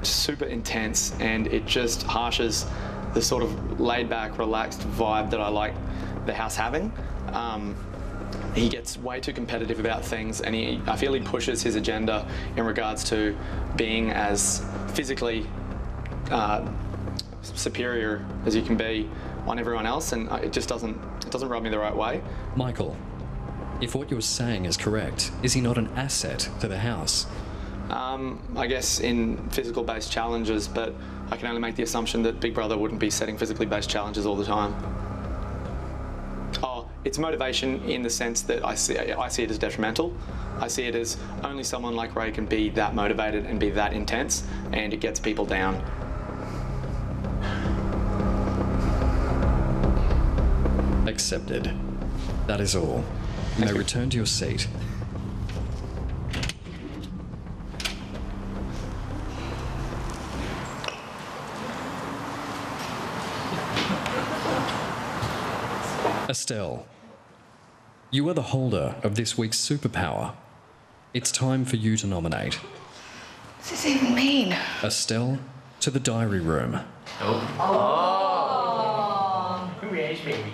super intense, and it just harshes the sort of laid-back, relaxed vibe that I like the house having. He gets way too competitive about things, and I feel he pushes his agenda in regards to being as physically superior as you can be on everyone else, and it just doesn't rub me the right way. Michael, if what you're saying is correct, is he not an asset to the house? I guess in physical-based challenges, but I can only make the assumption that Big Brother wouldn't be setting physically-based challenges all the time. Oh, it's motivation in the sense that I see it as detrimental. I see it as only someone like Ray can be that motivated and be that intense, and it gets people down. Accepted. That is all. You may return to your seat. Estelle, you are the holder of this week's superpower. It's time for you to nominate. What does this even mean? Estelle to the diary room. Who is baby?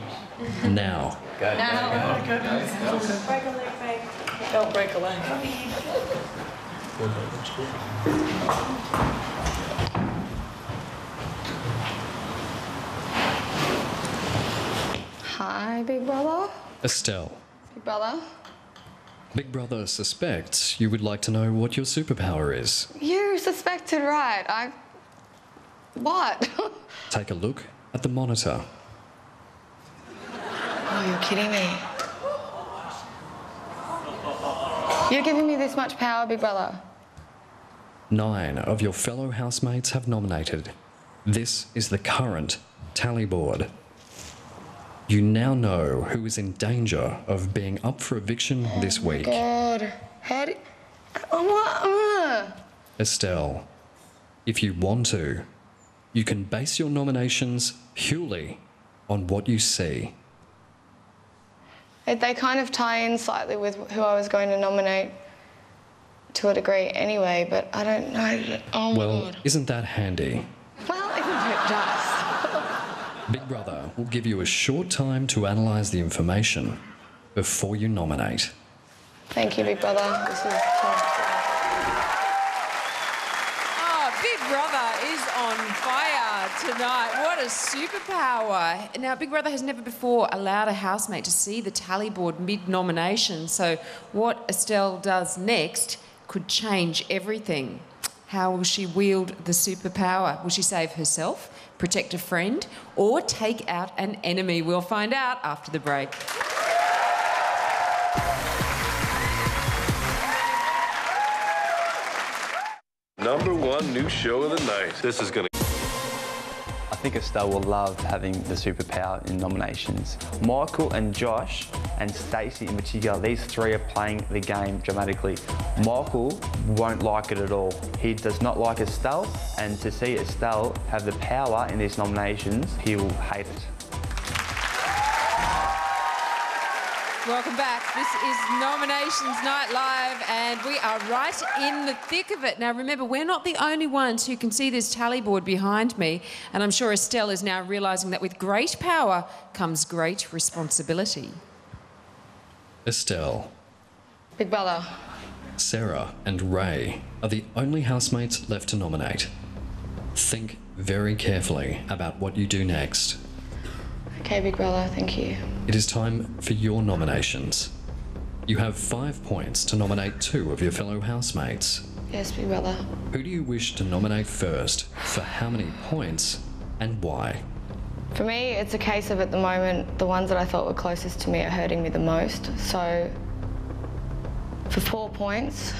Now. Break a leg, babe. Don't break a leg. Hi, Big Brother. Estelle. Big Brother. Big Brother suspects you would like to know what your superpower is. You suspected right. What? Take a look at the monitor. Oh, you're kidding me. You're giving me this much power, Big Brother. 9 of your fellow housemates have nominated. This is the current tally board. You now know who is in danger of being up for eviction this week. God. How do... Estelle, if you want to, you can base your nominations purely on what you see. They kind of tie in slightly with who I was going to nominate to a degree anyway, but I don't know. Oh my God. Isn't that handy? Well, isn't it just? Big Brother will give you a short time to analyse the information before you nominate. Thank you, Big Brother. This is Big Brother is on fire tonight. What a superpower. Now, Big Brother has never before allowed a housemate to see the tally board mid-nomination, so what Estelle does next could change everything. How will she wield the superpower? Will she save herself, protect a friend, or take out an enemy? We'll find out after the break. Number 1 new show of the night. This is gonna... I think Estelle will love having the superpower in nominations. Michael and Josh and Stacey in particular, these 3 are playing the game dramatically. Michael won't like it at all. He does not like Estelle, and to see Estelle have the power in these nominations, he will hate it. Welcome back. This is Nominations Night Live, and we are right in the thick of it. Now, remember, we're not the only ones who can see this tally board behind me, and I'm sure Estelle is now realising that with great power comes great responsibility. Estelle, Big brother. Sarah and Ray are the only housemates left to nominate. Think very carefully about what you do next. Okay, big brother, thank you. It is time for your nominations. You have 5 points to nominate 2 of your fellow housemates. Yes, big brother. Who do you wish to nominate first, for how many points, and why? For me, it's a case of, at the moment, the ones that I thought were closest to me are hurting me the most. So, for 4 points,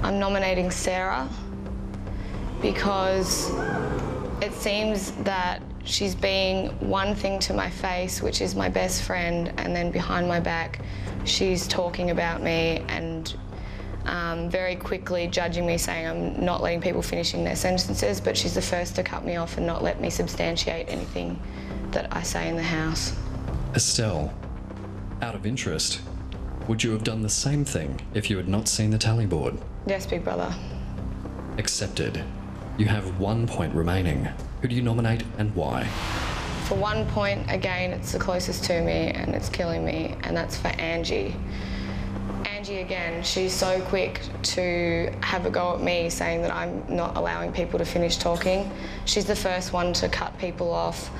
I'm nominating Sarah because it seems that she's being one thing to my face, which is my best friend, and then behind my back, she's talking about me and very quickly judging me, saying I'm not letting people finishing their sentences, but she's the first to cut me off and not let me substantiate anything that I say in the house. Estelle, out of interest, would you have done the same thing if you had not seen the tally board? Yes, big brother. Accepted. You have 1 point remaining. Who do you nominate and why? For 1 point, again, it's the closest to me and it's killing me, and that's for Angie. Angie, again, she's so quick to have a go at me, saying that I'm not allowing people to finish talking. She's the first one to cut people off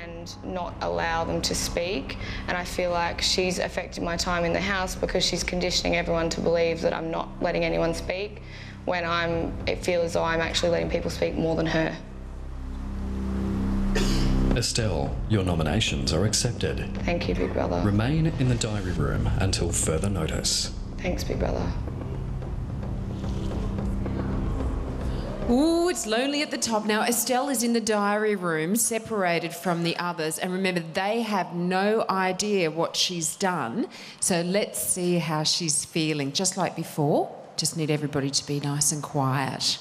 and not allow them to speak, and I feel like she's affected my time in the house because she's conditioning everyone to believe that I'm not letting anyone speak, when I feel as though I'm actually letting people speak more than her. Estelle, your nominations are accepted. Thank you, big brother. Remain in the diary room until further notice. Thanks, big brother. Ooh, it's lonely at the top now. Estelle is in the diary room, separated from the others, and remember, they have no idea what she's done. So let's see how she's feeling. Just like before, just need everybody to be nice and quiet.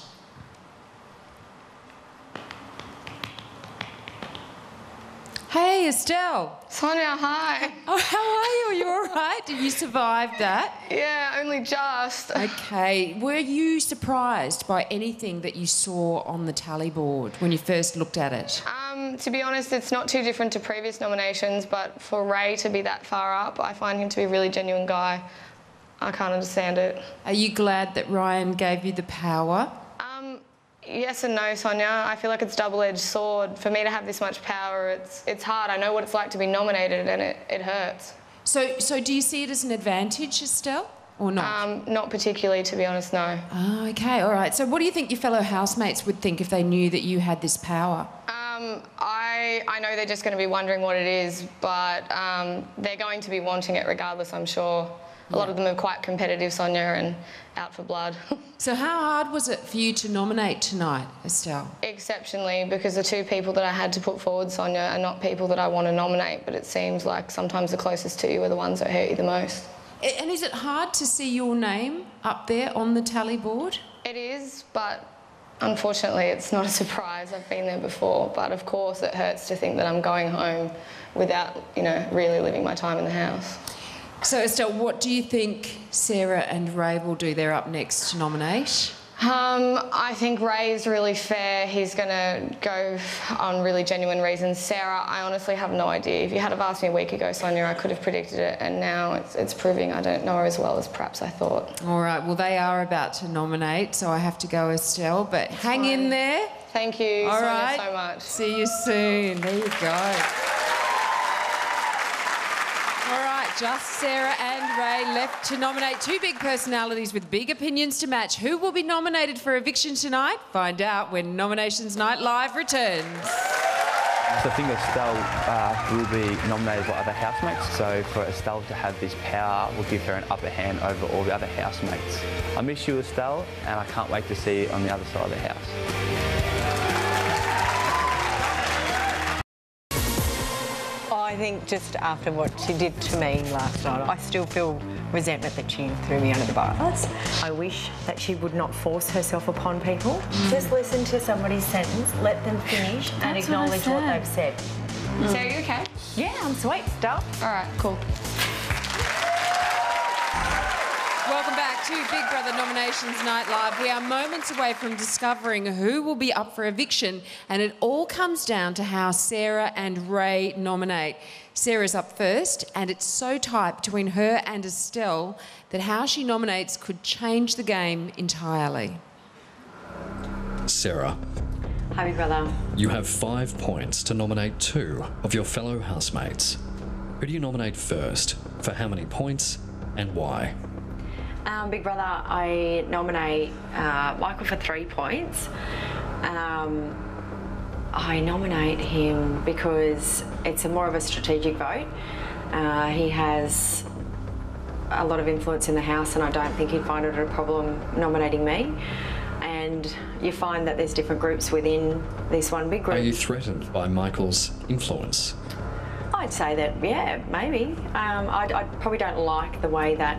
Hey, Estelle. Sonia, hi. Oh, how are you? Are you all right? Did you survive that? Yeah, only just. Okay. Were you surprised by anything that you saw on the tally board when you first looked at it? To be honest, it's not too different to previous nominations, but for Ray to be that far up, I find him to be a really genuine guy. I can't understand it. Are you glad that Ryan gave you the power? Yes and no, Sonia. I feel like it's a double-edged sword. For me to have this much power, it's hard. I know what it's like to be nominated, and it hurts. So do you see it as an advantage, Estelle, or not? Not particularly, to be honest, no. Oh, okay, all right. So what do you think your fellow housemates would think if they knew that you had this power? I know they're just going to be wondering what it is, but they're going to be wanting it regardless, I'm sure. A lot of them are quite competitive, Sonia, and out for blood. So how hard was it for you to nominate tonight, Estelle? Exceptionally, because the 2 people that I had to put forward, Sonia, are not people that I want to nominate, but it seems like sometimes the closest to you are the ones that hurt you the most. And is it hard to see your name up there on the tally board? It is, but unfortunately it's not a surprise. I've been there before, but of course it hurts to think that I'm going home without, really living my time in the house. So, Estelle, what do you think Sarah and Ray will do? They're up next to nominate. I think Ray's really fair. He's going to go on really genuine reasons. Sarah, I honestly have no idea. If you had have asked me a week ago, Sonia, I could have predicted it, and now it's proving I don't know her as well as perhaps I thought. All right, well, they are about to nominate, so I have to go, Estelle, but hang in there. Thank you, All Sonia, right. so much. See you soon. There you go. Just Sarah and Ray left to nominate 2 big personalities with big opinions to match. Who will be nominated for eviction tonight? Find out when Nominations Night Live returns. So I think Estelle will be nominated by other housemates, so for Estelle to have this power will give her an upper hand over all the other housemates. I miss you, Estelle, and I can't wait to see you on the other side of the house. I think just after what she did to me last night, I still feel resentment that she threw me under the bus. I wish that she would not force herself upon people. Just listen to somebody's sentence, let them finish and acknowledge what they've said. Sarah, you okay? Yeah, I'm sweet, Steph. All right, cool. Welcome back to Big Brother Nominations Night Live. We are moments away from discovering who will be up for eviction, and it all comes down to how Sarah and Ray nominate. Sarah's up first, and it's so tight between her and Estelle that how she nominates could change the game entirely. Sarah. Hi, Big Brother. You have 5 points to nominate 2 of your fellow housemates. Who do you nominate first? For how many points and why? Big Brother, I nominate Michael for 3 points. I nominate him because it's more of a strategic vote. He has a lot of influence in the house, and I don't think he'd find it a problem nominating me. And you find that there's different groups within this one big group. Are you threatened by Michael's influence? I'd say that, yeah, maybe. I probably don't like the way that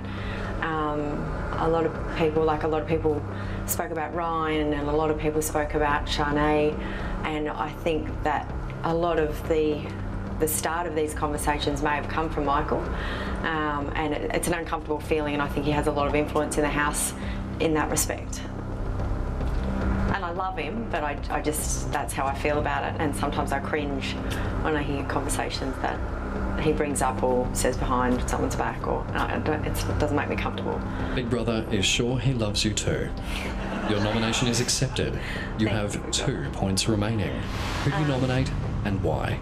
a lot of people spoke about Ryan, and a lot of people spoke about Shanae, and I think that a lot of the start of these conversations may have come from Michael, and it's an uncomfortable feeling, and I think he has a lot of influence in the house in that respect. And I love him, but I just, that's how I feel about it, and sometimes I cringe when I hear conversations that he brings up or says behind someone's back, or it doesn't make me comfortable. Big Brother is sure he loves you too. Your nomination is accepted. You have 2 points remaining. Who do you nominate and why?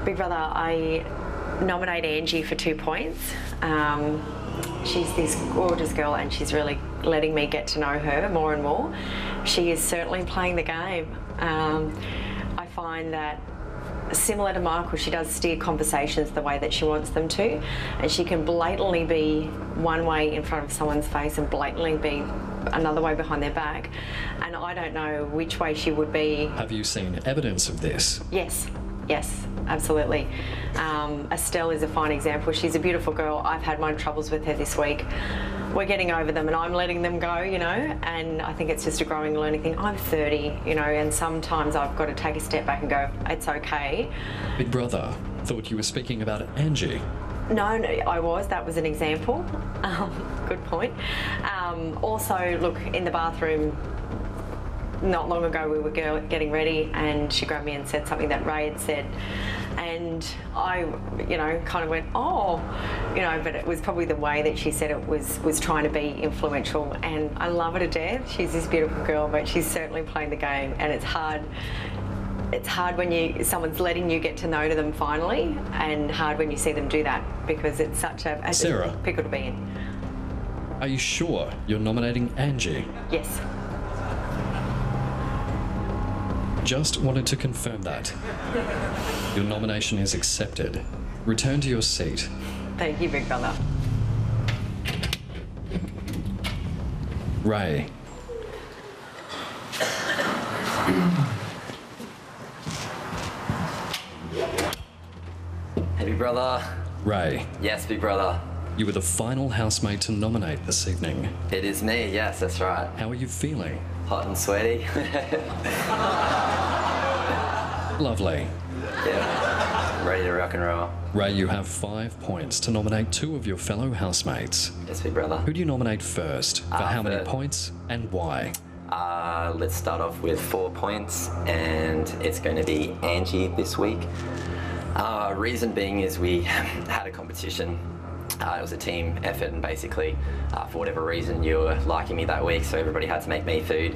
Big Brother, I nominate Angie for 2 points. She's this gorgeous girl, and she's really letting me get to know her more and more. She is certainly playing the game. I find that, similar to Michael, she does steer conversations the way that she wants them to, and she can blatantly be one way in front of someone's face and blatantly be another way behind their back, and I don't know which way she would be. Have you seen evidence of this? Yes, absolutely. Estelle is a fine example. She's a beautiful girl. I've had my troubles with her this week. We're getting over them, and I'm letting them go, you know, and I think it's just a growing and learning thing. I'm 30, you know, and sometimes I've got to take a step back and go, it's okay. Big Brother, thought you were speaking about Angie. No, I was. That was an example. Good point. Also, look, in the bathroom, not long ago we were getting ready, and she grabbed me and said something that Ray had said, and I, you know, kind of went, oh, you know, but it was probably the way that she said it was trying to be influential, and I love her to death. She's this beautiful girl, but she's certainly playing the game, and it's hard. It's hard when someone's letting you get to know them finally, and hard when you see them do that, because it's such a Sarah, pickle to be in. Are you sure you're nominating Angie? Yes. Just wanted to confirm that. Your nomination is accepted. Return to your seat. Thank you, Big Brother. Ray. Hey, Big Brother. Ray. Yes, Big Brother. You were the final housemate to nominate this evening. It is me, yes, that's right. How are you feeling? Hot and sweaty. Lovely. Yeah, ready to rock and roll. Ray, you have 5 points to nominate 2 of your fellow housemates. Yes, Big Brother. Who do you nominate first? For how many points and why? Let's start off with 4 points, and it's going to be Angie this week. Reason being is we had a competition. It was a team effort, and basically, for whatever reason, you were liking me that week, so everybody had to make me food.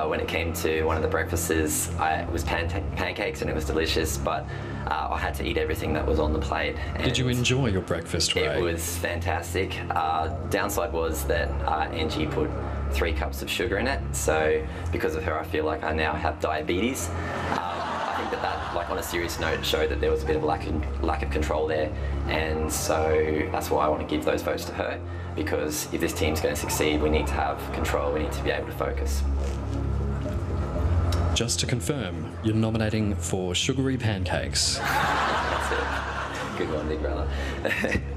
When it came to one of the breakfasts, it was pancakes, and it was delicious, but I had to eat everything that was on the plate. Did you enjoy your breakfast, Ray? It was fantastic. Downside was that Angie put 3 cups of sugar in it, so because of her, I feel like I now have diabetes. I think that, like, on a serious note, showed that there was a bit of lack of control there, and so that's why I want to give those votes to her, because if this team's going to succeed, we need to have control, we need to be able to focus. Just to confirm, you're nominating for sugary pancakes. That's it. Good one, big brother.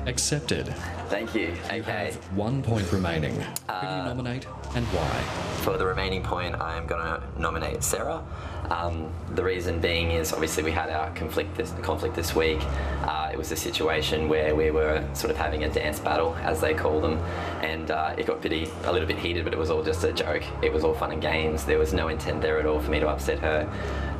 Accepted. Thank you. You have 1 point remaining. Who do you nominate and why? For the remaining point, I am going to nominate Sarah. The reason being is obviously we had our conflict this week. It was a situation where we were sort of having a dance battle, as they call them, and it got a little bit heated, but it was all just a joke. It was all fun and games. There was no intent there at all for me to upset her.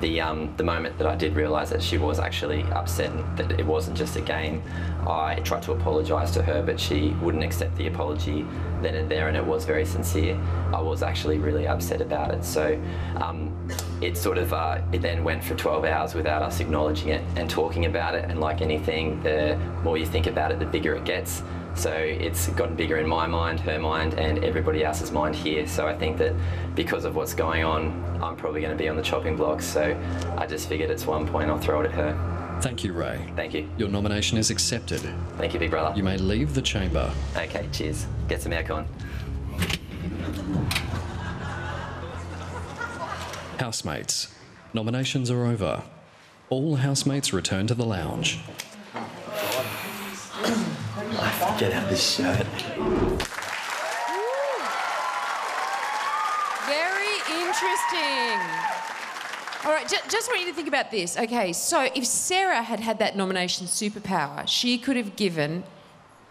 The moment that I did realise that she was actually upset and that it wasn't just a game, I tried to apologise to her, but she wouldn't accept the apology then and there, and it was very sincere. I was actually really upset about it. So it sort of, it then went for 12 hours without us acknowledging it and talking about it, and like anything, the more you think about it, the bigger it gets. So it's gotten bigger in my mind, her mind, and everybody else's mind here. So I think that because of what's going on, I'm probably going to be on the chopping block. So I just figured it's 1 point, I'll throw it at her. Thank you, Ray. Thank you. Your nomination is accepted. Thank you, big brother. You may leave the chamber. Okay, cheers. Get some aircon. Housemates, nominations are over. All housemates return to the lounge. Get out this shirt. Very interesting. All right, just want you to think about this. Okay, so if Sarah had had that nomination superpower, she could have given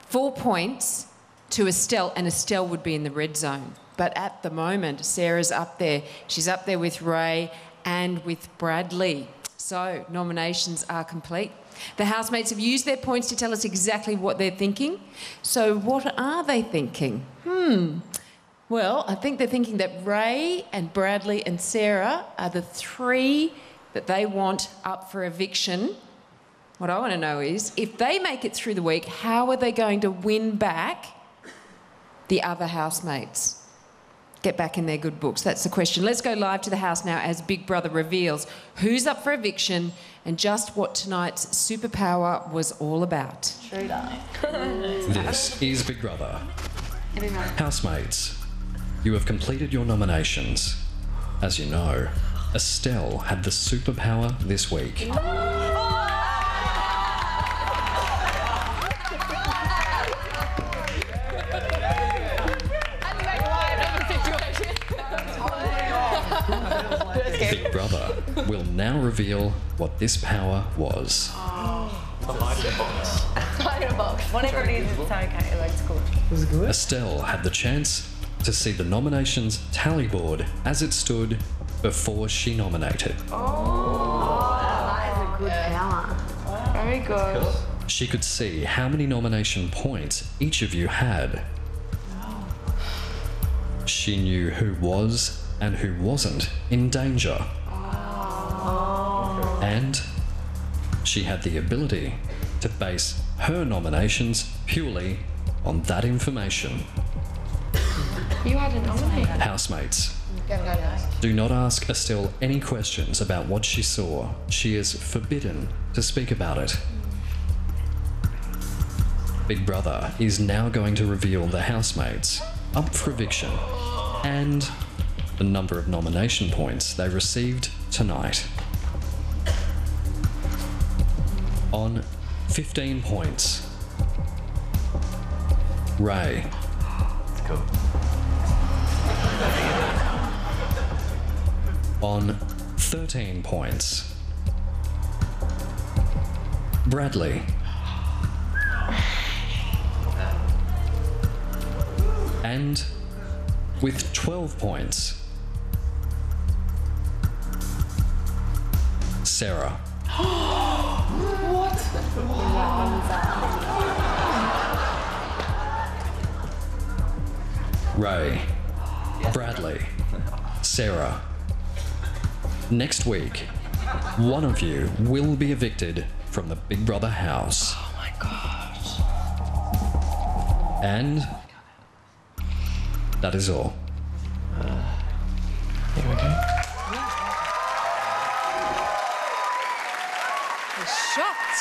4 points to Estelle, and Estelle would be in the red zone. But at the moment, Sarah's up there. She's up there with Ray and with Bradley. So nominations are complete. The housemates have used their points to tell us exactly what they're thinking. So what are they thinking? Well, I think they're thinking that Ray and Bradley and Sarah are the 3 that they want up for eviction. What I want to know is, if they make it through the week, how are they going to win back the other housemates? Get back in their good books? That's the question. Let's go live to the house now as Big Brother reveals who's up for eviction and just what tonight's superpower was all about. This is Big Brother. Housemates, you have completed your nominations. As you know, Estelle had the superpower this week. Big Brother will now reveal what this power was. A lighter box. Lighter box. Whatever it is, it's okay. That's good. Was it good? Estelle had the chance to see the nominations tally board as it stood before she nominated. That is a good power. Very good. She could see how many nomination points each of you had. She knew who was and who wasn't in danger. And she had the ability to base her nominations purely on that information. You had a nomination. Housemates, do not ask Estelle any questions about what she saw. She is forbidden to speak about it. Big Brother is now going to reveal the housemates up for eviction and the number of nomination points they received tonight. On 15 points, Ray. Let's go. On 13 points, Bradley. And with 12 points, Sarah. What? Ray, Bradley, Sarah. Next week, one of you will be evicted from the Big Brother house. Oh my gosh. And that is all. They're shocked.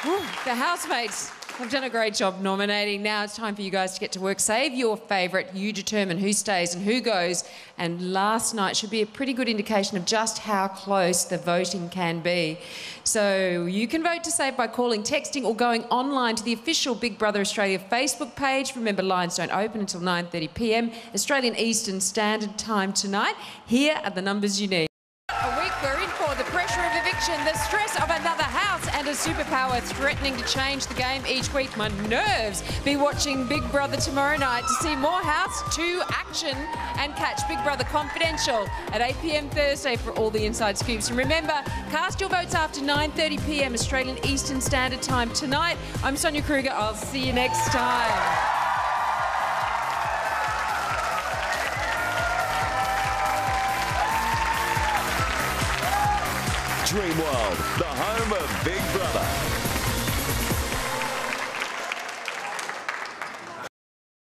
Ooh, the housemates I've done a great job nominating. Now it's time for you guys to get to work. Save your favourite. You determine who stays and who goes. And last night should be a pretty good indication of just how close the voting can be. So you can vote to save by calling, texting or going online to the official Big Brother Australia Facebook page. Remember, lines don't open until 9:30 p.m. Australian Eastern Standard Time tonight. Here are the numbers you need. A week we're in for the pressure of eviction, the stress of another house and a superpower threatening to change the game each week. My nerves. Be watching Big Brother tomorrow night to see more House 2 action and catch Big Brother Confidential at 8 p.m. Thursday for all the inside scoops. And remember, cast your votes after 9:30 p.m. Australian Eastern Standard Time tonight. I'm Sonia Kruger. I'll see you next time. Dreamworld, the home of Big Brother.